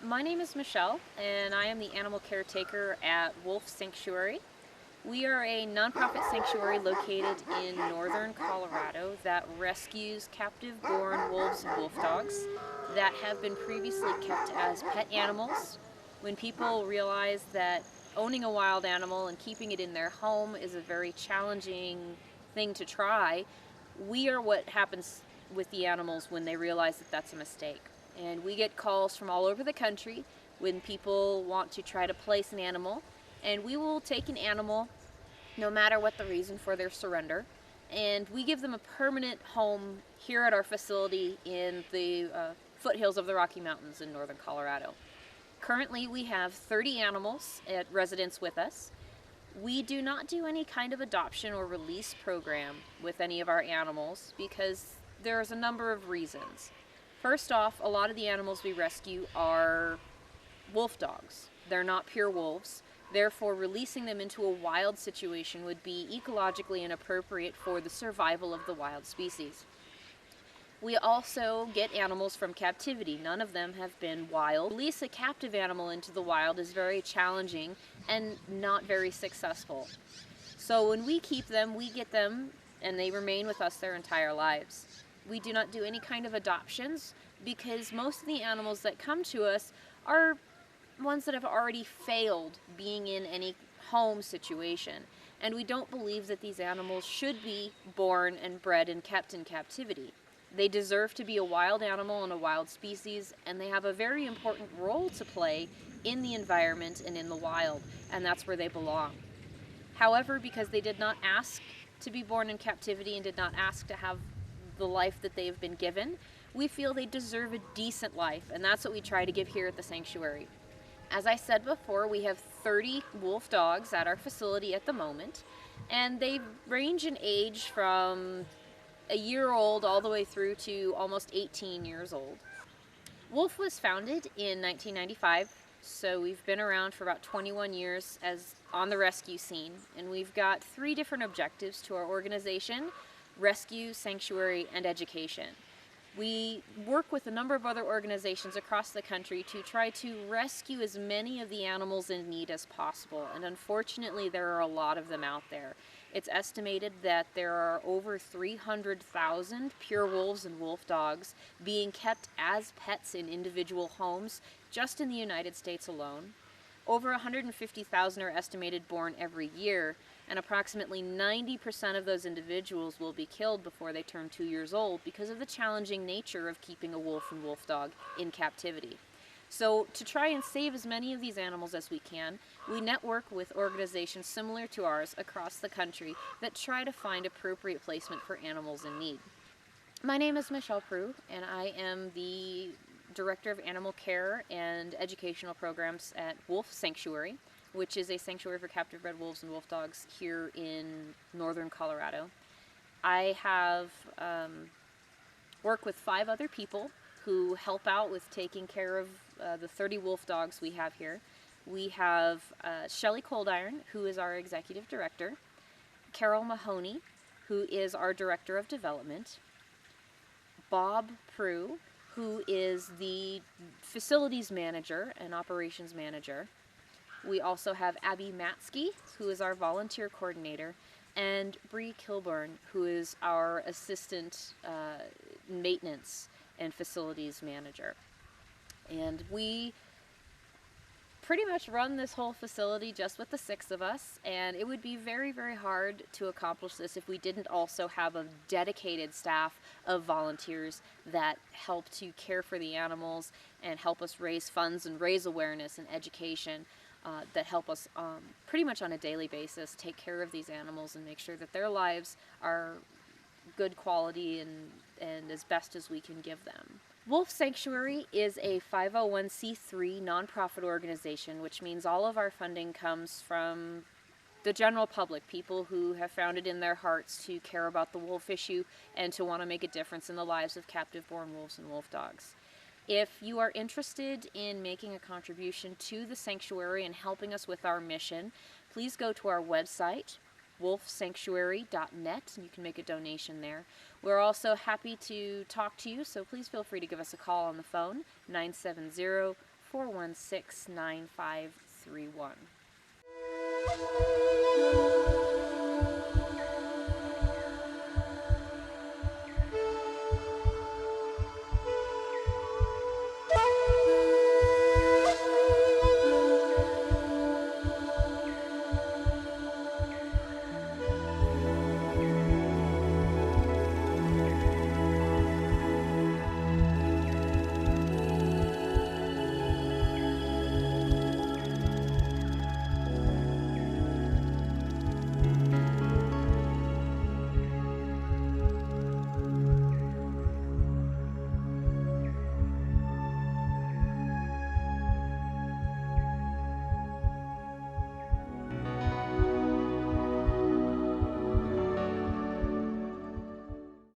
My name is Michelle, and I am the animal caretaker at W.O.L.F Sanctuary. We are a nonprofit sanctuary located in northern Colorado that rescues captive-born wolves and wolf dogs that have been previously kept as pet animals. When people realize that owning a wild animal and keeping it in their home is a very challenging thing to try, we are what happens with the animals when they realize that that's a mistake. And we get calls from all over the country when people want to try to place an animal, and we will take an animal no matter what the reason for their surrender, and we give them a permanent home here at our facility in the foothills of the Rocky Mountains in northern Colorado. Currently we have 30 animals at residence with us. We do not do any kind of adoption or release program with any of our animals because there's a number of reasons. First off, a lot of the animals we rescue are wolf dogs. They're not pure wolves. Therefore, releasing them into a wild situation would be ecologically inappropriate for the survival of the wild species. We also get animals from captivity. None of them have been wild. Release a captive animal into the wild is very challenging and not very successful. So when we keep them, we get them and they remain with us their entire lives. We do not do any kind of adoptions because most of the animals that come to us are ones that have already failed being in any home situation. And we don't believe that these animals should be born and bred and kept in captivity. They deserve to be a wild animal and a wild species, and they have a very important role to play in the environment and in the wild, and that's where they belong. However, because they did not ask to be born in captivity and did not ask to have the life that they've been given, we feel they deserve a decent life, and that's what we try to give here at the sanctuary. As I said before, we have 30 wolf dogs at our facility at the moment, and they range in age from a year old all the way through to almost 18 years old. W.O.L.F was founded in 1995, so we've been around for about 21 years as on the rescue scene, and we've got 3 different objectives to our organization: rescue, sanctuary, and education. We work with a number of other organizations across the country to try to rescue as many of the animals in need as possible, and unfortunately there are a lot of them out there. It's estimated that there are over 300,000 pure wolves and wolf dogs being kept as pets in individual homes just in the United States alone. Over 150,000 are estimated born every year, and approximately 90% of those individuals will be killed before they turn 2 years old because of the challenging nature of keeping a wolf and wolf dog in captivity. So to try and save as many of these animals as we can, we network with organizations similar to ours across the country that try to find appropriate placement for animals in need. My name is Michelle Prue, and I am the Director of Animal Care and Educational Programs at W.O.L.F Sanctuary, which is a sanctuary for captive-bred wolves and wolf dogs here in northern Colorado. I have worked with 5 other people who help out with taking care of the 30 wolf dogs we have here. We have Shelley Coldiron, who is our Executive Director, Carol Mahoney, who is our Director of Development, Bob Prue, who is the Facilities Manager and Operations Manager. We also have Abby Matsky, who is our Volunteer Coordinator, and Bree Kilburn, who is our Assistant Maintenance and Facilities Manager. And we pretty much run this whole facility just with the 6 of us, and it would be very, very hard to accomplish this if we didn't also have a dedicated staff of volunteers that help to care for the animals and help us raise funds and raise awareness and education that help us pretty much on a daily basis take care of these animals and make sure that their lives are good quality and as best as we can give them. W.O.L.F Sanctuary is a 501c3 nonprofit organization, which means all of our funding comes from the general public, people who have found it in their hearts to care about the wolf issue and to want to make a difference in the lives of captive-born wolves and wolf dogs. If you are interested in making a contribution to the sanctuary and helping us with our mission, please go to our website, wolfsanctuary.net, and you can make a donation there. We're also happy to talk to you, so please feel free to give us a call on the phone, 970-416-9531.